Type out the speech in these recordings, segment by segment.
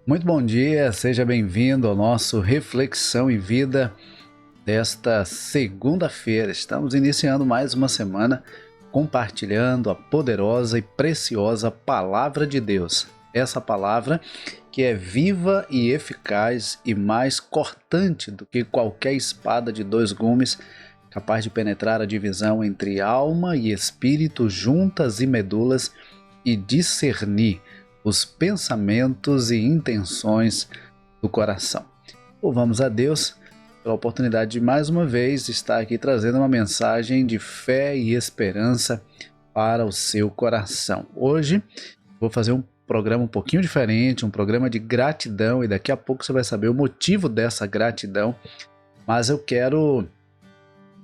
Muito bom dia, seja bem-vindo ao nosso Reflexão em Vida desta segunda-feira. Estamos iniciando mais uma semana compartilhando a poderosa e preciosa Palavra de Deus. Essa palavra que é viva e eficaz e mais cortante do que qualquer espada de dois gumes, capaz de penetrar a divisão entre alma e espírito, juntas e medulas, e discernir os pensamentos e intenções do coração. Louvamos a Deus pela oportunidade de mais uma vez estar aqui trazendo uma mensagem de fé e esperança para o seu coração. Hoje vou fazer um programa um pouquinho diferente, um programa de gratidão, e daqui a pouco você vai saber o motivo dessa gratidão, mas eu quero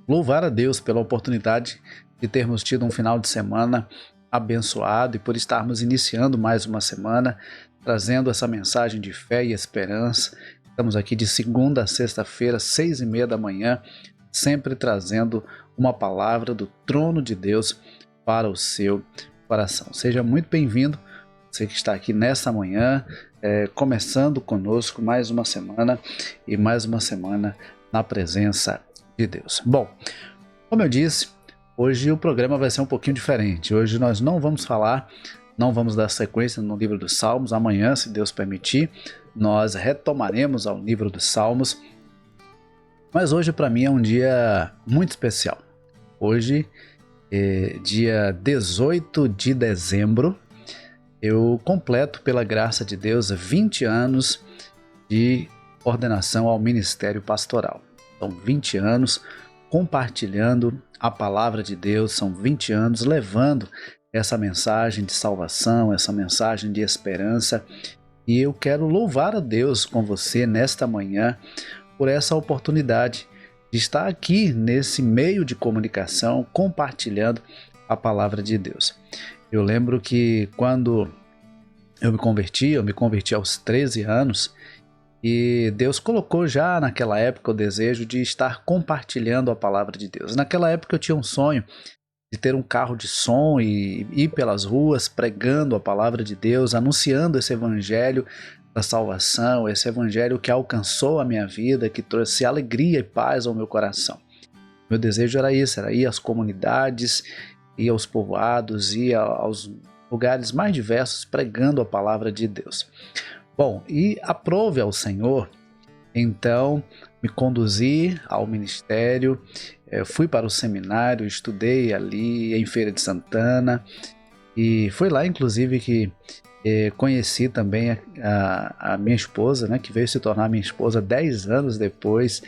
louvar a Deus pela oportunidade de termos tido um final de semana abençoado e por estarmos iniciando mais uma semana, trazendo essa mensagem de fé e esperança. Estamos aqui de segunda a sexta-feira, 6:30 da manhã, sempre trazendo uma palavra do trono de Deus para o seu coração. Seja muito bem-vindo, você que está aqui nesta manhã, começando conosco mais uma semana e mais uma semana na presença de Deus. Bom, como eu disse, hoje o programa vai ser um pouquinho diferente. Hoje nós não vamos dar sequência no livro dos Salmos. Amanhã, se Deus permitir, nós retomaremos ao livro dos Salmos. Mas hoje para mim é um dia muito especial. Hoje, dia 18 de dezembro, eu completo, pela graça de Deus, 20 anos de ordenação ao ministério pastoral. São 20 anos compartilhando a palavra de Deus, são 20 anos levando essa mensagem de salvação, essa mensagem de esperança, e eu quero louvar a Deus com você nesta manhã por essa oportunidade de estar aqui nesse meio de comunicação compartilhando a palavra de Deus. Eu lembro que quando eu me converti aos 13 anos, e Deus colocou já naquela época o desejo de estar compartilhando a palavra de Deus. Naquela época eu tinha um sonho de ter um carro de som e ir pelas ruas pregando a palavra de Deus, anunciando esse evangelho da salvação, esse evangelho que alcançou a minha vida, que trouxe alegria e paz ao meu coração. Meu desejo era isso, era ir às comunidades, ir aos povoados, ir aos lugares mais diversos pregando a palavra de Deus. Bom, e aprove ao Senhor, então me conduzi ao ministério, fui para o seminário, estudei ali em Feira de Santana, e foi lá inclusive que conheci também a minha esposa, né, que veio se tornar minha esposa 10 anos depois,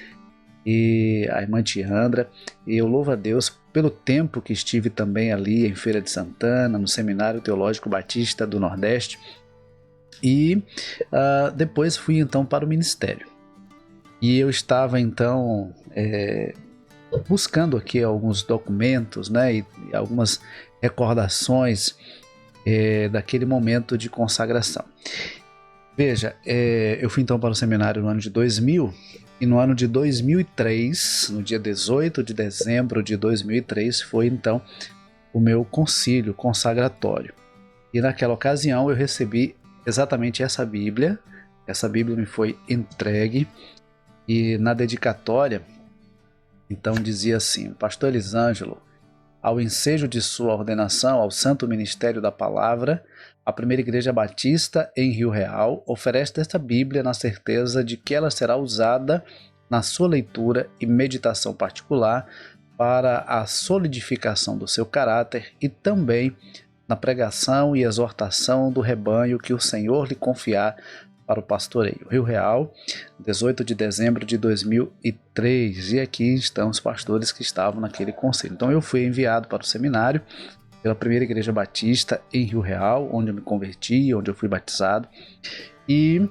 e a irmã Tiandra, e eu louvo a Deus pelo tempo que estive também ali em Feira de Santana, no Seminário Teológico Batista do Nordeste. E depois fui então para o ministério. E eu estava então buscando aqui alguns documentos, né, e algumas recordações daquele momento de consagração. Veja, eu fui então para o seminário no ano de 2000, e no ano de 2003, no dia 18 de dezembro de 2003, foi então o meu concílio consagratório. E naquela ocasião eu recebi exatamente essa Bíblia me foi entregue, e na dedicatória então dizia assim: Pastor Elisângelo, ao ensejo de sua ordenação ao Santo Ministério da Palavra, a Primeira Igreja Batista em Rio Real oferece esta Bíblia na certeza de que ela será usada na sua leitura e meditação particular para a solidificação do seu caráter e também na pregação e exortação do rebanho que o Senhor lhe confiar para o pastoreio. Rio Real, 18 de dezembro de 2003. E aqui estão os pastores que estavam naquele conselho. Então eu fui enviado para o seminário pela Primeira Igreja Batista em Rio Real, onde eu me converti, onde eu fui batizado. E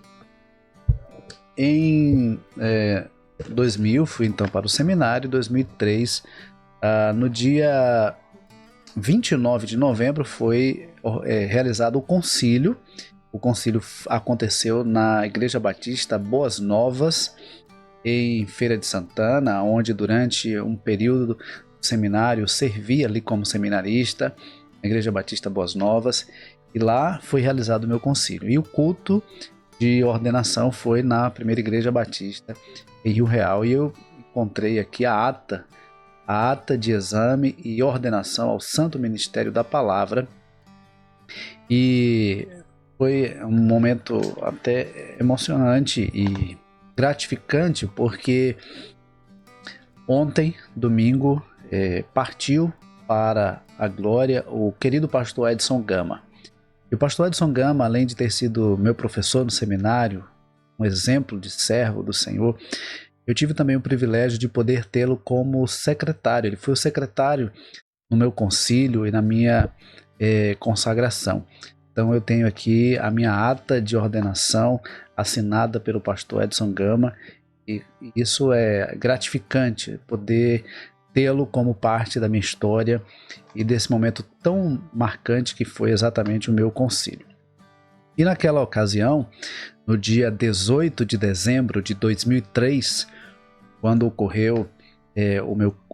em 2000 fui então para o seminário. Em 2003, no dia 29 de novembro foi realizado o concílio. O concílio aconteceu na Igreja Batista Boas Novas, em Feira de Santana, onde durante um período do seminário servi ali como seminarista, na Igreja Batista Boas Novas, e lá foi realizado o meu concílio. E o culto de ordenação foi na Primeira Igreja Batista em Rio Real, e eu encontrei aqui a ata de exame e ordenação ao Santo Ministério da Palavra, e foi um momento até emocionante e gratificante, porque ontem, domingo, partiu para a glória o querido pastor Edson Gama. E o pastor Edson Gama, além de ter sido meu professor no seminário, um exemplo de servo do Senhor, eu tive também o privilégio de poder tê-lo como secretário. Ele foi o secretário no meu concílio e na minha consagração. Então eu tenho aqui a minha ata de ordenação assinada pelo pastor Edson Gama, e isso é gratificante, poder tê-lo como parte da minha história e desse momento tão marcante que foi exatamente o meu concílio. E naquela ocasião, no dia 18 de dezembro de 2003, quando ocorreu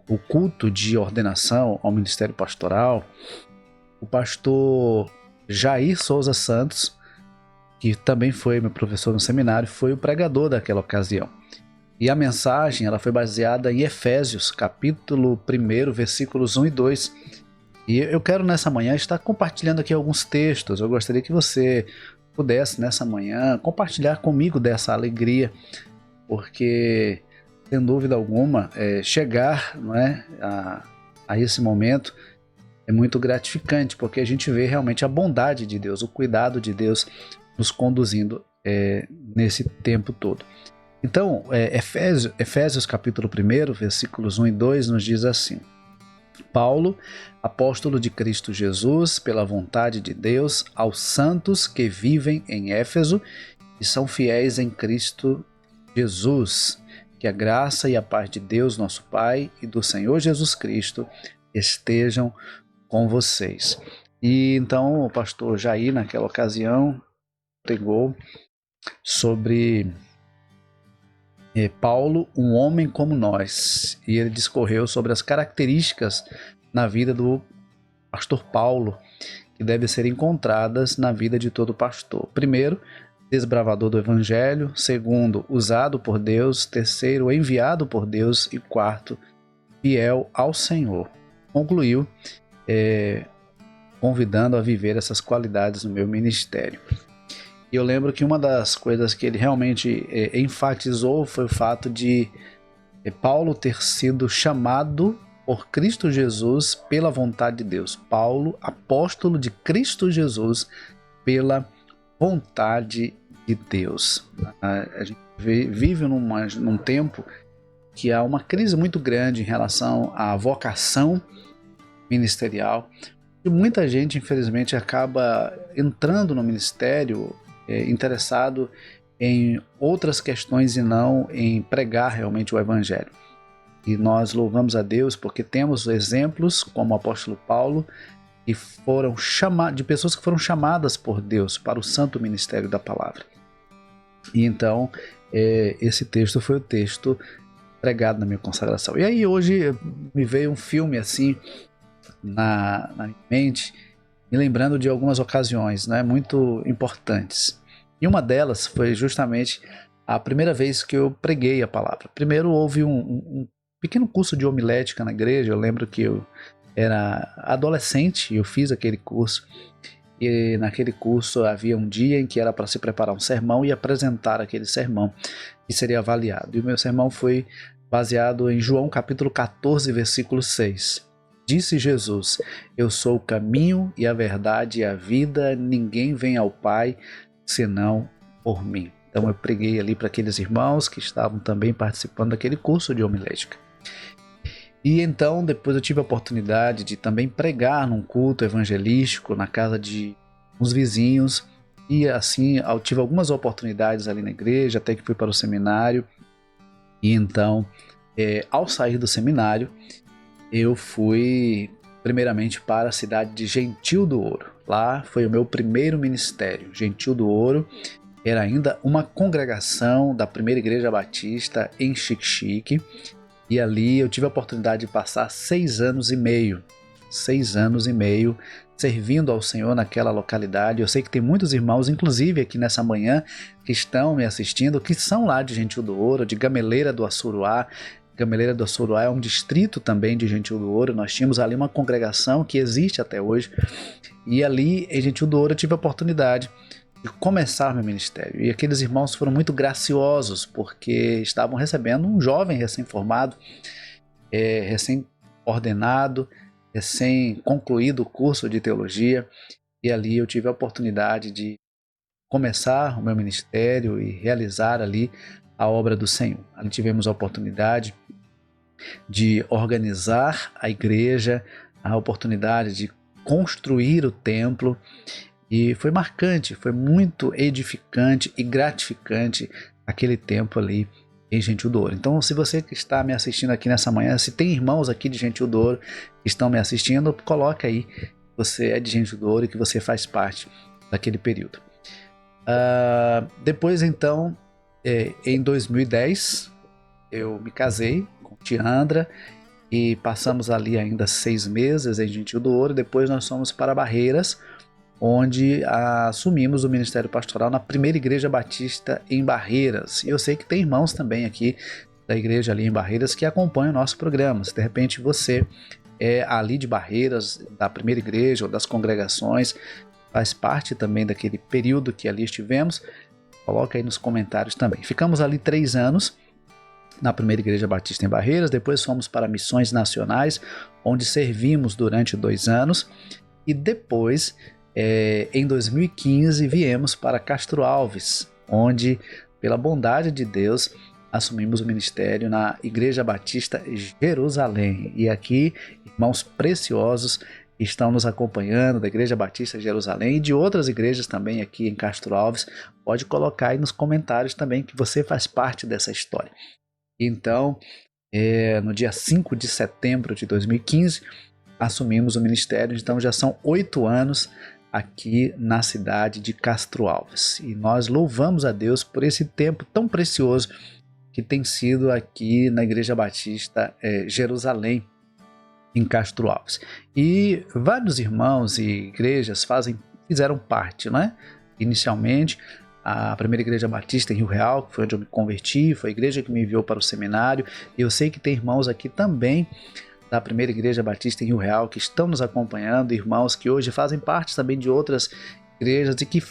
o culto de ordenação ao ministério pastoral, o pastor Jair Souza Santos, que também foi meu professor no seminário, foi o pregador daquela ocasião. E a mensagem ela foi baseada em Efésios, capítulo 1, versículos 1 e 2. E eu quero nessa manhã estar compartilhando aqui alguns textos. Eu gostaria que você pudesse nessa manhã compartilhar comigo dessa alegria, porque, sem dúvida alguma, chegar, não é, a esse momento é muito gratificante, porque a gente vê realmente a bondade de Deus, o cuidado de Deus nos conduzindo nesse tempo todo. Então, Efésios capítulo 1, versículos 1 e 2 nos diz assim: Paulo, apóstolo de Cristo Jesus, pela vontade de Deus, aos santos que vivem em Éfeso e são fiéis em Cristo Jesus, que a graça e a paz de Deus, nosso Pai, e do Senhor Jesus Cristo estejam com vocês. E então o pastor Jair, naquela ocasião, pregou sobre Paulo, um homem como nós, e ele discorreu sobre as características na vida do pastor Paulo que devem ser encontradas na vida de todo pastor. Primeiro, desbravador do evangelho. Segundo, usado por Deus. Terceiro, enviado por Deus. E quarto, fiel ao Senhor. Concluiu convidando a viver essas qualidades no meu ministério. E eu lembro que uma das coisas que ele realmente enfatizou foi o fato de Paulo ter sido chamado por Cristo Jesus pela vontade de Deus. Paulo, apóstolo de Cristo Jesus pela vontade de Deus. A gente vive num tempo que há uma crise muito grande em relação à vocação ministerial. E muita gente, infelizmente, acaba entrando no ministério interessado em outras questões e não em pregar realmente o evangelho. E nós louvamos a Deus porque temos exemplos como o apóstolo Paulo, que foram de pessoas que foram chamadas por Deus para o santo ministério da palavra. E então esse texto foi o texto pregado na minha consagração. E aí hoje me veio um filme assim na minha mente, me lembrando de algumas ocasiões, né, muito importantes. E uma delas foi justamente a primeira vez que eu preguei a palavra. Primeiro houve um pequeno curso de homilética na igreja. Eu lembro que eu era adolescente e eu fiz aquele curso. E naquele curso havia um dia em que era para se preparar um sermão e apresentar aquele sermão que seria avaliado. E o meu sermão foi baseado em João capítulo 14, versículo 6. Disse Jesus: eu sou o caminho e a verdade e a vida, ninguém vem ao Pai senão por mim. Então eu preguei ali para aqueles irmãos que estavam também participando daquele curso de homilética. E então depois eu tive a oportunidade de também pregar num culto evangelístico na casa de uns vizinhos, e assim eu tive algumas oportunidades ali na igreja, até que fui para o seminário. E então ao sair do seminário eu fui primeiramente para a cidade de Gentil do Ouro. Lá foi o meu primeiro ministério. Gentil do Ouro era ainda uma congregação da Primeira Igreja Batista em Xique-Xique, e ali eu tive a oportunidade de passar 6 anos e meio servindo ao Senhor naquela localidade. Eu sei que tem muitos irmãos, inclusive aqui nessa manhã, que estão me assistindo, que são lá de Gentil do Ouro, de Gameleira do Açuruá. Gameleira do Açuruá é um distrito também de Gentil do Ouro. Nós tínhamos ali uma congregação que existe até hoje, e ali em Gentil do Ouro eu tive a oportunidade de começar meu ministério. E aqueles irmãos foram muito graciosos, porque estavam recebendo um jovem recém-formado, recém-ordenado, recém-concluído o curso de teologia, e ali eu tive a oportunidade de começar o meu ministério e realizar ali a obra do Senhor. Ali tivemos a oportunidade de organizar a igreja, a oportunidade de construir o templo, e foi marcante, foi muito edificante e gratificante aquele tempo ali em Gentil do Ouro. Então, se você que está me assistindo aqui nessa manhã, se tem irmãos aqui de Gentil do Ouro que estão me assistindo, coloca aí que você é de Gentil do Ouro e que você faz parte daquele período. Depois, então, em 2010, eu me casei com Tiandra e passamos ali ainda 6 meses em Gentil do Ouro. Depois nós fomos para Barreiras, onde assumimos o ministério pastoral na primeira igreja batista em Barreiras. E eu sei que tem irmãos também aqui da igreja ali em Barreiras que acompanham o nosso programa. Se de repente você é ali de Barreiras, da primeira igreja ou das congregações, faz parte também daquele período que ali estivemos, coloca aí nos comentários também. Ficamos ali 3 anos na primeira igreja batista em Barreiras, depois fomos para Missões Nacionais, onde servimos durante 2 anos, e depois em 2015 viemos para Castro Alves, onde, pela bondade de Deus, assumimos o ministério na Igreja Batista Jerusalém. E aqui, irmãos preciosos estão nos acompanhando da Igreja Batista Jerusalém e de outras igrejas também aqui em Castro Alves. Pode colocar aí nos comentários também que você faz parte dessa história. Então, no dia 5 de setembro de 2015, assumimos o ministério. Então já são 8 anos aqui na cidade de Castro Alves. E nós louvamos a Deus por esse tempo tão precioso que tem sido aqui na Igreja Batista Jerusalém, em Castro Alves. E vários irmãos e igrejas fizeram parte, né? Inicialmente, a primeira igreja batista em Rio Real, que foi onde eu me converti, foi a igreja que me enviou para o seminário. E eu sei que tem irmãos aqui também da primeira igreja batista em Rio Real que estão nos acompanhando, irmãos que hoje fazem parte também de outras igrejas e que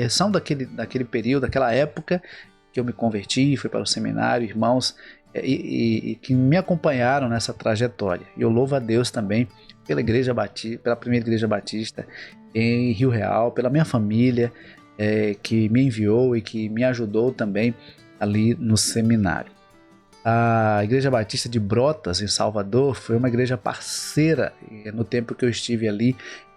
são daquele período, daquela época que eu me converti, fui para o seminário, irmãos e que me acompanharam nessa trajetória. E eu louvo a Deus também pela primeira igreja batista em Rio Real, pela minha família que me enviou e que me ajudou também ali no seminário. A Igreja Batista de Brotas, em Salvador, foi uma igreja parceira no tempo que eu estive ali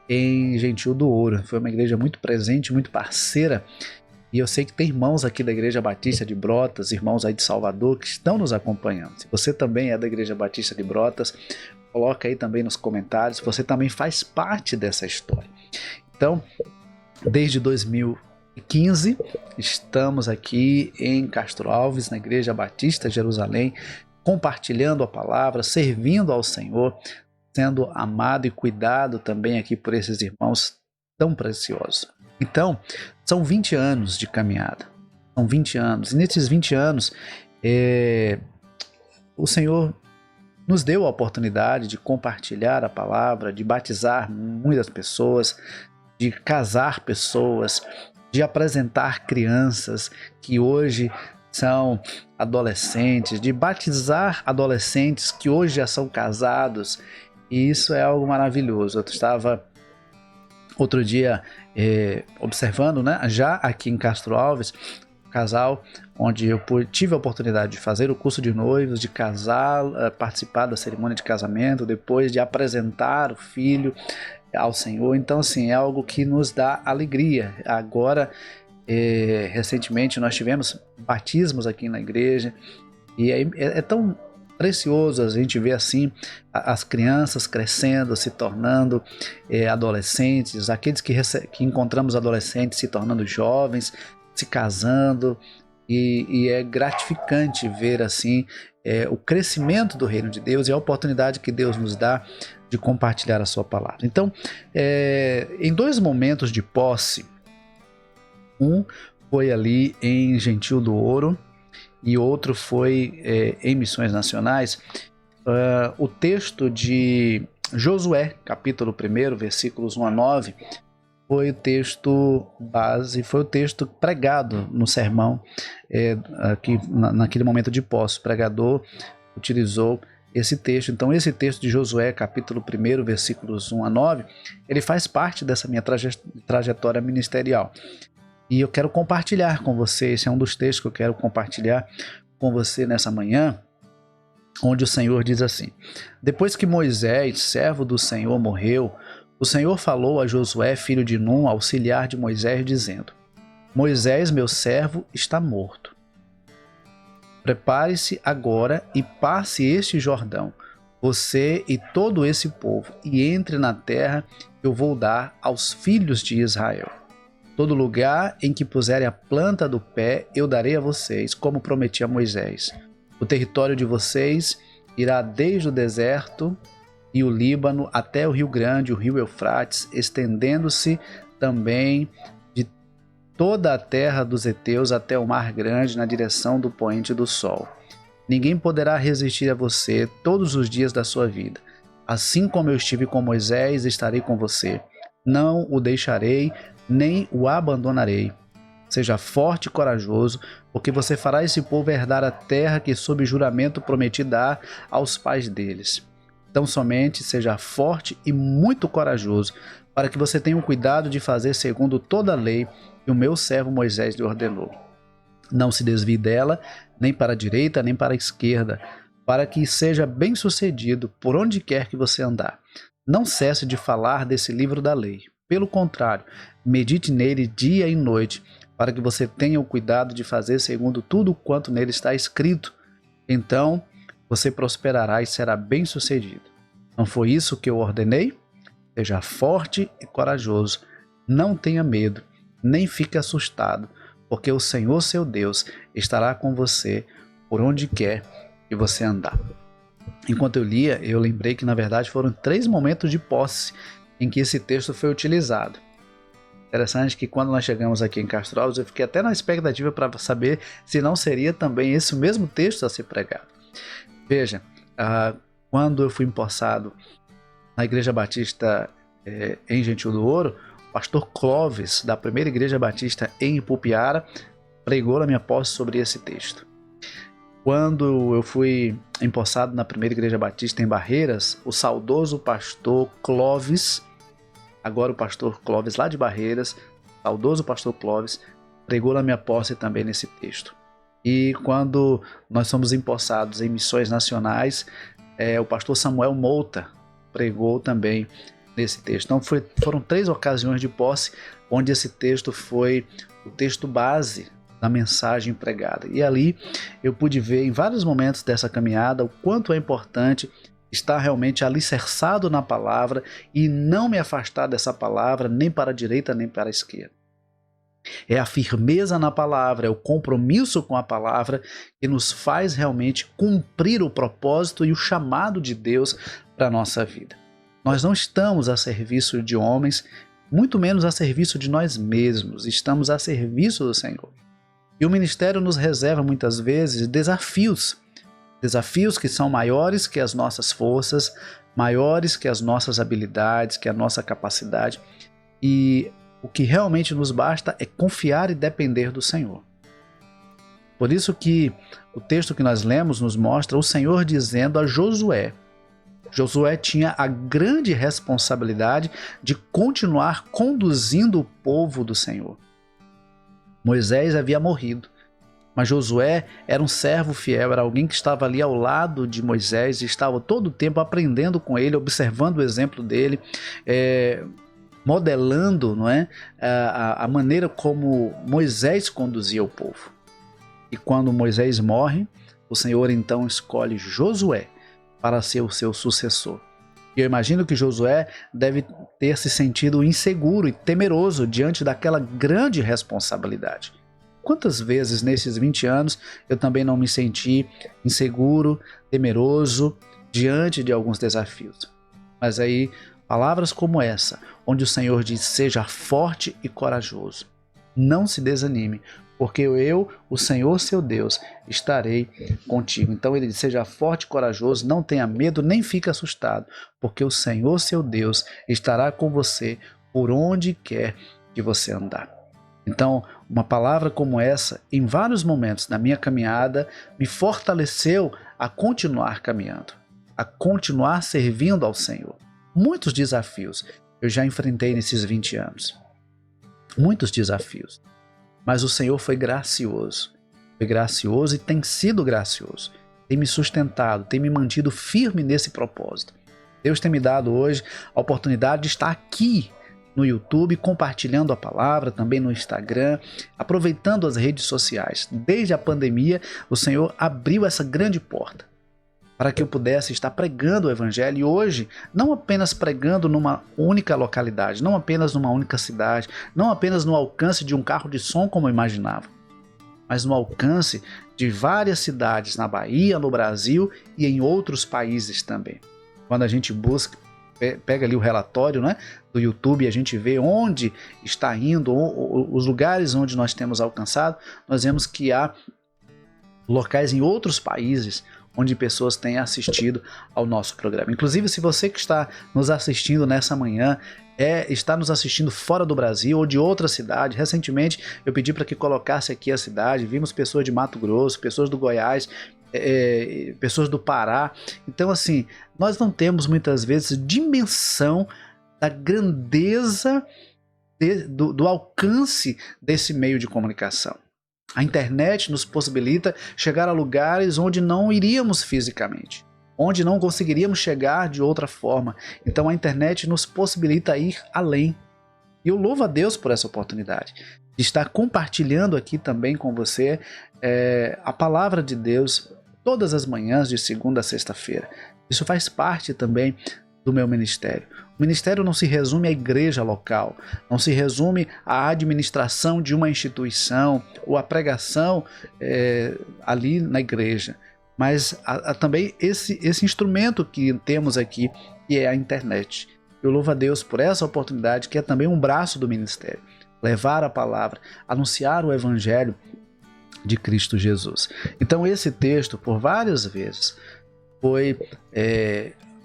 em Gentil do Ouro. Foi uma igreja muito presente, muito parceira. E eu sei que tem irmãos aqui da Igreja Batista de Brotas, irmãos aí de Salvador, que estão nos acompanhando. Se você também é da Igreja Batista de Brotas, coloca aí também nos comentários. Você também faz parte dessa história. Então, desde 2015, estamos aqui em Castro Alves, na Igreja Batista Jerusalém, compartilhando a palavra, servindo ao Senhor, sendo amado e cuidado também aqui por esses irmãos tão preciosos. Então, são 20 anos de caminhada, são 20 anos, e nesses 20 anos, o Senhor nos deu a oportunidade de compartilhar a palavra, de batizar muitas pessoas, de casar pessoas, de apresentar crianças que hoje são adolescentes, de batizar adolescentes que hoje já são casados, e isso é algo maravilhoso. Eu estava outro dia observando, né, já aqui em Castro Alves, um casal onde eu tive a oportunidade de fazer o curso de noivos, de casar, participar da cerimônia de casamento, depois de apresentar o filho ao Senhor. Então, assim, é algo que nos dá alegria. Agora, recentemente, nós tivemos batismos aqui na igreja, e é tão precioso a gente ver assim as crianças crescendo, se tornando adolescentes, aqueles que encontramos adolescentes se tornando jovens, se casando, e é gratificante ver assim o crescimento do reino de Deus e a oportunidade que Deus nos dá de compartilhar a sua palavra. Então, em 2 momentos de posse, um foi ali em Gentil do Ouro e outro foi em Missões Nacionais. O texto de Josué, capítulo 1, versículos 1 a 9, foi o texto base, foi o texto pregado no sermão, aqui, naquele momento de posse. O pregador utilizou esse texto. Então, esse texto de Josué, capítulo 1, versículos 1 a 9, ele faz parte dessa minha trajetória ministerial. E eu quero compartilhar com você, esse é um dos textos que eu quero compartilhar com você nessa manhã, onde o Senhor diz assim: depois que Moisés, servo do Senhor, morreu, o Senhor falou a Josué, filho de Num, auxiliar de Moisés, dizendo: Moisés, meu servo, está morto. Prepare-se agora e passe este Jordão, você e todo esse povo, e entre na terra que eu vou dar aos filhos de Israel. Todo lugar em que puserem a planta do pé, eu darei a vocês, como prometi a Moisés. O território de vocês irá desde o deserto e o Líbano até o Rio Grande, o Rio Eufrates, estendendo-se também de toda a terra dos heteus até o Mar Grande, na direção do poente do sol. Ninguém poderá resistir a você todos os dias da sua vida. Assim como eu estive com Moisés, estarei com você. Não o deixarei, nem o abandonarei. Seja forte e corajoso, porque você fará esse povo herdar a terra que sob juramento prometi dar aos pais deles. Então somente seja forte e muito corajoso, para que você tenha o cuidado de fazer segundo toda a lei que o meu servo Moisés lhe ordenou. Não se desvie dela, nem para a direita, nem para a esquerda, para que seja bem-sucedido por onde quer que você andar. Não cesse de falar desse livro da lei. Pelo contrário, medite nele dia e noite, para que você tenha o cuidado de fazer segundo tudo quanto nele está escrito. Então você prosperará e será bem-sucedido. Não foi isso que eu ordenei? Seja forte e corajoso. Não tenha medo, nem fique assustado, porque o Senhor seu Deus estará com você por onde quer que você andar. Enquanto eu lia, eu lembrei que na verdade foram 3 momentos de posse em que esse texto foi utilizado. Interessante que quando nós chegamos aqui em Castro Alves, eu fiquei até na expectativa para saber se não seria também esse mesmo texto a ser pregado. Veja, quando eu fui empossado na Igreja Batista em Gentil do Ouro, o pastor Clóvis, da primeira Igreja Batista em Ipupiara, pregou na minha posse sobre esse texto. Quando eu fui empossado na primeira Igreja Batista em Barreiras, o saudoso pastor Clóvis, agora o pastor Clóvis lá de Barreiras, saudoso pastor Clóvis, pregou na minha posse também nesse texto. E quando nós somos empossados em Missões Nacionais, o pastor Samuel Mouta pregou também nesse texto. Então foram 3 ocasiões de posse onde esse texto foi o texto base da mensagem pregada. E ali eu pude ver em vários momentos dessa caminhada o quanto é importante estar realmente alicerçado na palavra e não me afastar dessa palavra nem para a direita nem para a esquerda. É a firmeza na palavra, é o compromisso com a palavra que nos faz realmente cumprir o propósito e o chamado de Deus para a nossa vida. Nós não estamos a serviço de homens, muito menos a serviço de nós mesmos, estamos a serviço do Senhor. E o ministério nos reserva muitas vezes desafios que são maiores que as nossas forças, maiores que as nossas habilidades, que a nossa capacidade. E o que realmente nos basta é confiar e depender do Senhor. Por isso que o texto que nós lemos nos mostra o Senhor dizendo a Josué. Josué tinha a grande responsabilidade de continuar conduzindo o povo do Senhor. Moisés havia morrido, mas Josué era um servo fiel, era alguém que estava ali ao lado de Moisés e estava todo o tempo aprendendo com ele, observando o exemplo dele, modelando, não é, a maneira como Moisés conduzia o povo. E quando Moisés morre, o Senhor então escolhe Josué para ser o seu sucessor. E eu imagino que Josué deve ter se sentido inseguro e temeroso diante daquela grande responsabilidade. Quantas vezes nesses 20 anos eu também não me senti inseguro, temeroso diante de alguns desafios. Mas aí, palavras como essa, onde o Senhor diz: seja forte e corajoso, não se desanime, porque eu, o Senhor seu Deus, estarei contigo. Então ele diz: seja forte e corajoso, não tenha medo, nem fique assustado, porque o Senhor seu Deus estará com você por onde quer que você andar. Então, uma palavra como essa, em vários momentos da minha caminhada, me fortaleceu a continuar caminhando, a continuar servindo ao Senhor. Muitos desafios eu já enfrentei nesses 20 anos. Muitos desafios. Mas o Senhor foi gracioso e tem sido gracioso. Tem me sustentado, tem me mantido firme nesse propósito. Deus tem me dado hoje a oportunidade de estar aqui no YouTube, compartilhando a palavra, também no Instagram, aproveitando as redes sociais. Desde a pandemia, o Senhor abriu essa grande porta para que eu pudesse estar pregando o Evangelho, e hoje, não apenas pregando numa única localidade, não apenas numa única cidade, não apenas no alcance de um carro de som como eu imaginava, mas no alcance de várias cidades na Bahia, no Brasil e em outros países também. Quando a gente busca, pega ali o relatório, né, do YouTube, a gente vê onde está indo, os lugares onde nós temos alcançado, nós vemos que há locais em outros países onde pessoas têm assistido ao nosso programa. Inclusive, se você que está nos assistindo nessa manhã está nos assistindo fora do Brasil ou de outra cidade, recentemente eu pedi para que colocasse aqui a cidade, vimos pessoas de Mato Grosso, pessoas do Goiás, pessoas do Pará. Então, assim, nós não temos muitas vezes dimensão da grandeza do alcance desse meio de comunicação. A internet nos possibilita chegar a lugares onde não iríamos fisicamente, onde não conseguiríamos chegar de outra forma. Então a internet nos possibilita ir além. E eu louvo a Deus por essa oportunidade de estar compartilhando aqui também com você a palavra de Deus todas as manhãs de segunda a sexta-feira. Isso faz parte também do meu ministério. O ministério não se resume à igreja local, não se resume à administração de uma instituição ou à pregação ali na igreja, mas há também esse instrumento que temos aqui, que é a internet. Eu louvo a Deus por essa oportunidade, que é também um braço do ministério, levar a palavra, anunciar o evangelho de Cristo Jesus. Então esse texto, por várias vezes, foi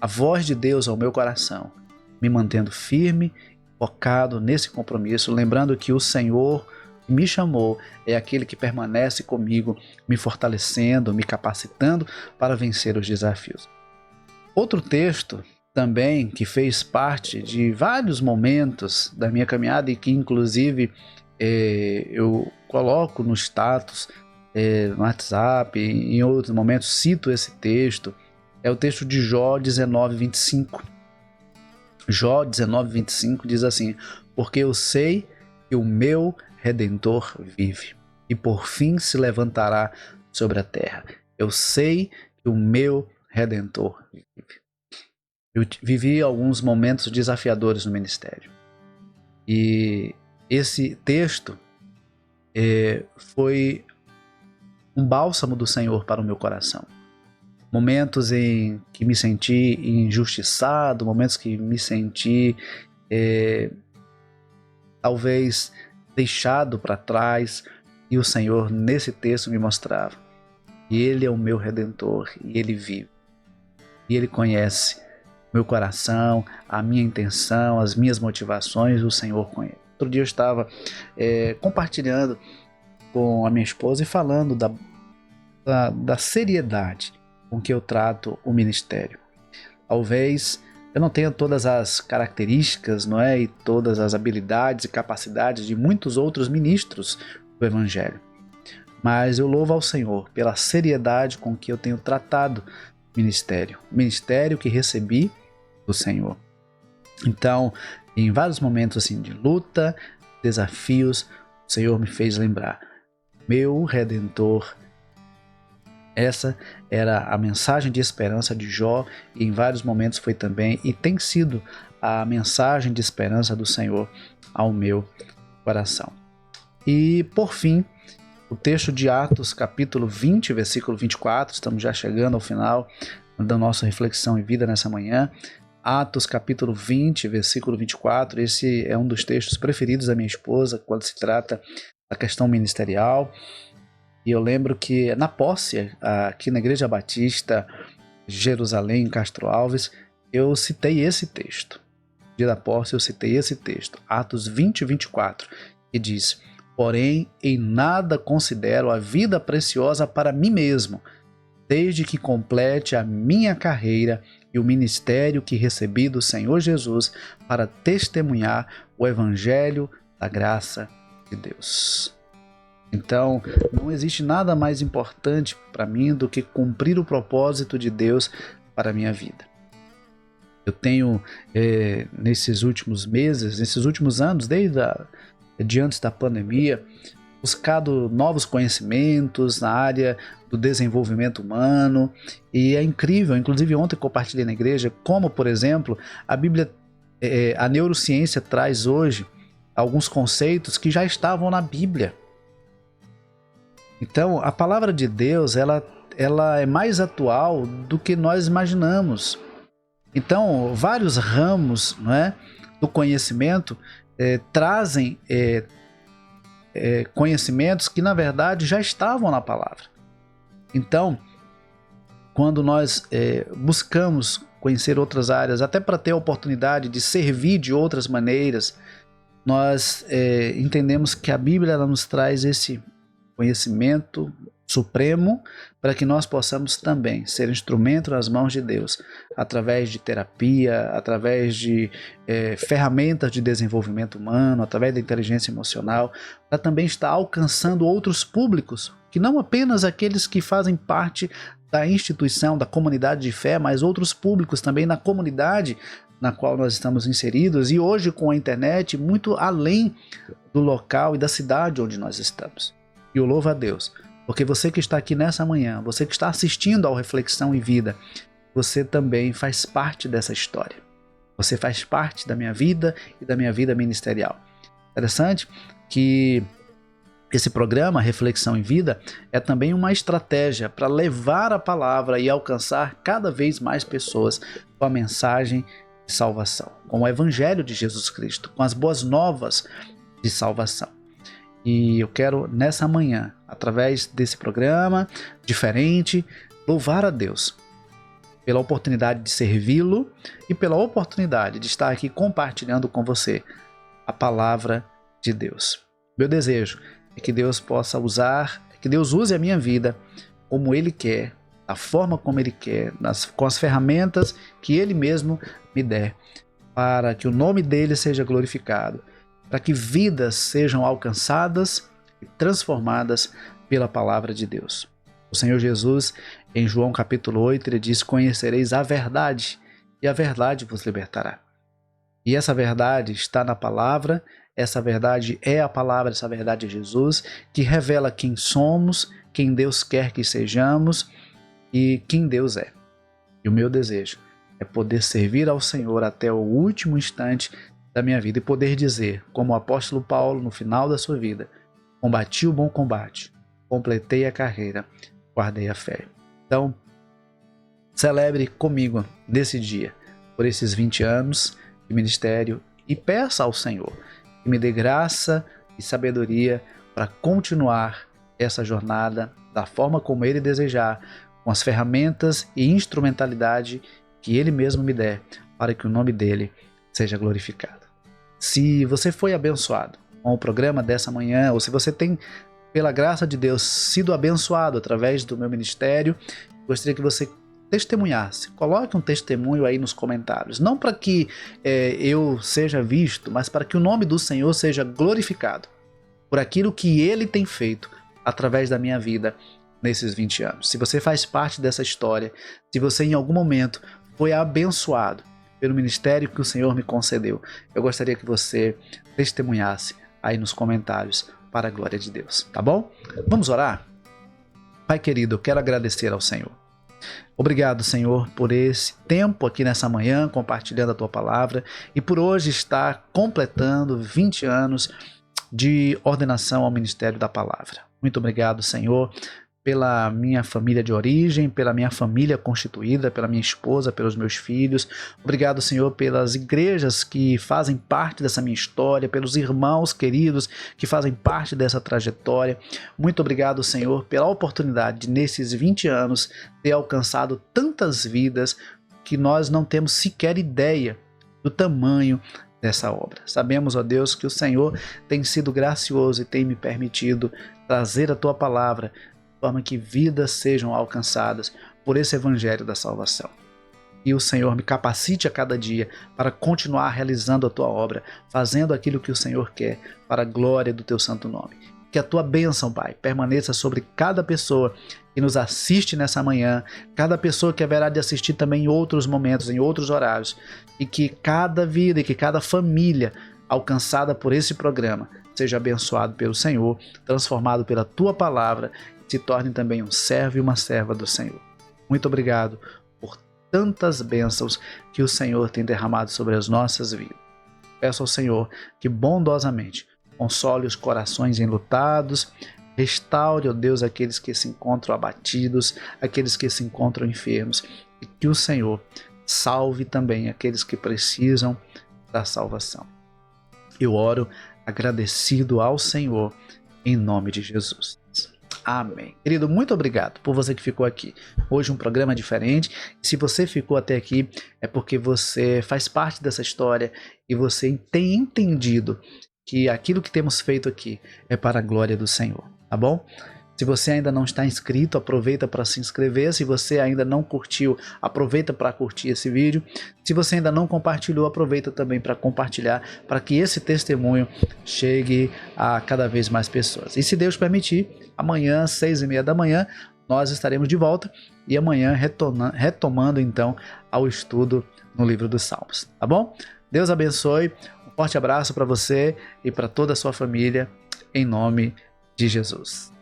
a voz de Deus ao meu coração, me mantendo firme, focado nesse compromisso, lembrando que o Senhor que me chamou é aquele que permanece comigo, me fortalecendo, me capacitando para vencer os desafios. Outro texto também que fez parte de vários momentos da minha caminhada e que inclusive eu coloco no status, no WhatsApp, em outros momentos cito esse texto, é o texto de Jó 19:25. Jó 19:25 diz assim: porque eu sei que o meu Redentor vive e por fim se levantará sobre a terra. Eu sei que o meu Redentor vive. Eu vivi alguns momentos desafiadores no ministério e esse texto foi um bálsamo do Senhor para o meu coração. Momentos em que me senti injustiçado, momentos que me senti talvez deixado para trás, e o Senhor nesse texto me mostrava que Ele é o meu Redentor e Ele vive. E Ele conhece meu coração, a minha intenção, as minhas motivações, o Senhor conhece. Outro dia eu estava compartilhando com a minha esposa e falando da seriedade com que eu trato o ministério. Talvez eu não tenha todas as características, não é, e todas as habilidades e capacidades de muitos outros ministros do Evangelho, mas eu louvo ao Senhor pela seriedade com que eu tenho tratado o ministério que recebi do Senhor. Então, em vários momentos assim de luta, desafios, o Senhor me fez lembrar: meu Redentor. Essa era a mensagem de esperança de Jó, e em vários momentos foi também e tem sido a mensagem de esperança do Senhor ao meu coração. E por fim, o texto de Atos, capítulo 20, versículo 24, estamos já chegando ao final da nossa reflexão e vida nessa manhã. Atos, capítulo 20, versículo 24, esse é um dos textos preferidos da minha esposa quando se trata da questão ministerial. E eu lembro que na posse, aqui na Igreja Batista, Jerusalém, Castro Alves, eu citei esse texto. No dia da posse eu citei esse texto, Atos 20, 24, que diz: porém, em nada considero a vida preciosa para mim mesmo, desde que complete a minha carreira e o ministério que recebi do Senhor Jesus para testemunhar o Evangelho da graça de Deus. Então, não existe nada mais importante para mim do que cumprir o propósito de Deus para a minha vida. Eu tenho, nesses últimos meses, nesses últimos anos, de antes da pandemia, buscado novos conhecimentos na área do desenvolvimento humano, e é incrível, inclusive ontem compartilhei na igreja, como, por exemplo, a Bíblia, a neurociência traz hoje alguns conceitos que já estavam na Bíblia. Então, a palavra de Deus, ela é mais atual do que nós imaginamos. Então, vários ramos, não é, do conhecimento trazem conhecimentos que, na verdade, já estavam na palavra. Então, quando nós buscamos conhecer outras áreas, até para ter a oportunidade de servir de outras maneiras, nós entendemos que a Bíblia ela nos traz esse conhecimento supremo para que nós possamos também ser instrumento nas mãos de Deus, através de terapia, através de ferramentas de desenvolvimento humano, através da inteligência emocional, para também estar alcançando outros públicos, que não apenas aqueles que fazem parte da instituição, da comunidade de fé, mas outros públicos também na comunidade na qual nós estamos inseridos, e hoje com a internet, muito além do local e da cidade onde nós estamos. E eu louvo a Deus, porque você que está aqui nessa manhã, você que está assistindo ao Reflexão e Vida, você também faz parte dessa história. Você faz parte da minha vida e da minha vida ministerial. Interessante que esse programa, Reflexão e Vida, é também uma estratégia para levar a palavra e alcançar cada vez mais pessoas com a mensagem de salvação, com o Evangelho de Jesus Cristo, com as boas novas de salvação. E eu quero, nessa manhã, através desse programa diferente, louvar a Deus pela oportunidade de servi-lo e pela oportunidade de estar aqui compartilhando com você a palavra de Deus. Meu desejo é que Deus possa que Deus use a minha vida como Ele quer, da forma como Ele quer, com as ferramentas que Ele mesmo me der, para que o nome dEle seja glorificado, para que vidas sejam alcançadas e transformadas pela palavra de Deus. O Senhor Jesus, em João capítulo 8, ele diz: conhecereis a verdade, e a verdade vos libertará. E essa verdade está na palavra, essa verdade é a palavra, essa verdade é Jesus, que revela quem somos, quem Deus quer que sejamos e quem Deus é. E o meu desejo é poder servir ao Senhor até o último instante da minha vida e poder dizer, como o apóstolo Paulo no final da sua vida: combati o bom combate, completei a carreira, guardei a fé. Então, celebre comigo nesse dia, por esses 20 anos de ministério, e peça ao Senhor que me dê graça e sabedoria para continuar essa jornada da forma como Ele desejar, com as ferramentas e instrumentalidade que Ele mesmo me der, para que o nome dEle seja glorificado. Se você foi abençoado com o programa dessa manhã, ou se você tem, pela graça de Deus, sido abençoado através do meu ministério, gostaria que você testemunhasse. Coloque um testemunho aí nos comentários. Não para que eu seja visto, mas para que o nome do Senhor seja glorificado por aquilo que Ele tem feito através da minha vida nesses 20 anos. Se você faz parte dessa história, se você em algum momento foi abençoado pelo ministério que o Senhor me concedeu, eu gostaria que você testemunhasse aí nos comentários para a glória de Deus, tá bom? Vamos orar? Pai querido, eu quero agradecer ao Senhor. Obrigado, Senhor, por esse tempo aqui nessa manhã, compartilhando a Tua palavra, e por hoje estar completando 20 anos de ordenação ao ministério da palavra. Muito obrigado, Senhor, pela minha família de origem, pela minha família constituída, pela minha esposa, pelos meus filhos. Obrigado, Senhor, pelas igrejas que fazem parte dessa minha história, pelos irmãos queridos que fazem parte dessa trajetória. Muito obrigado, Senhor, pela oportunidade de, nesses 20 anos, ter alcançado tantas vidas que nós não temos sequer ideia do tamanho dessa obra. Sabemos, ó Deus, que o Senhor tem sido gracioso e tem me permitido trazer a Tua palavra de forma que vidas sejam alcançadas por esse evangelho da salvação. E o Senhor me capacite a cada dia para continuar realizando a Tua obra, fazendo aquilo que o Senhor quer para a glória do Teu santo nome. Que a Tua bênção, Pai, permaneça sobre cada pessoa que nos assiste nessa manhã, cada pessoa que haverá de assistir também em outros momentos, em outros horários, e que cada vida e que cada família alcançada por esse programa seja abençoado pelo Senhor, transformado pela Tua palavra, se torne também um servo e uma serva do Senhor. Muito obrigado por tantas bênçãos que o Senhor tem derramado sobre as nossas vidas. Peço ao Senhor que bondosamente console os corações enlutados, restaure, ó Deus, aqueles que se encontram abatidos, aqueles que se encontram enfermos, e que o Senhor salve também aqueles que precisam da salvação. Eu oro agradecido ao Senhor em nome de Jesus. Amém. Querido, muito obrigado por você que ficou aqui. Hoje um programa diferente. Se você ficou até aqui, é porque você faz parte dessa história e você tem entendido que aquilo que temos feito aqui é para a glória do Senhor, tá bom? Se você ainda não está inscrito, aproveita para se inscrever. Se você ainda não curtiu, aproveita para curtir esse vídeo. Se você ainda não compartilhou, aproveita também para compartilhar, para que esse testemunho chegue a cada vez mais pessoas. E se Deus permitir, amanhã, 6h30 da manhã, nós estaremos de volta. E amanhã retomando então ao estudo no livro dos Salmos, tá bom? Deus abençoe. Um forte abraço para você e para toda a sua família, em nome de Jesus.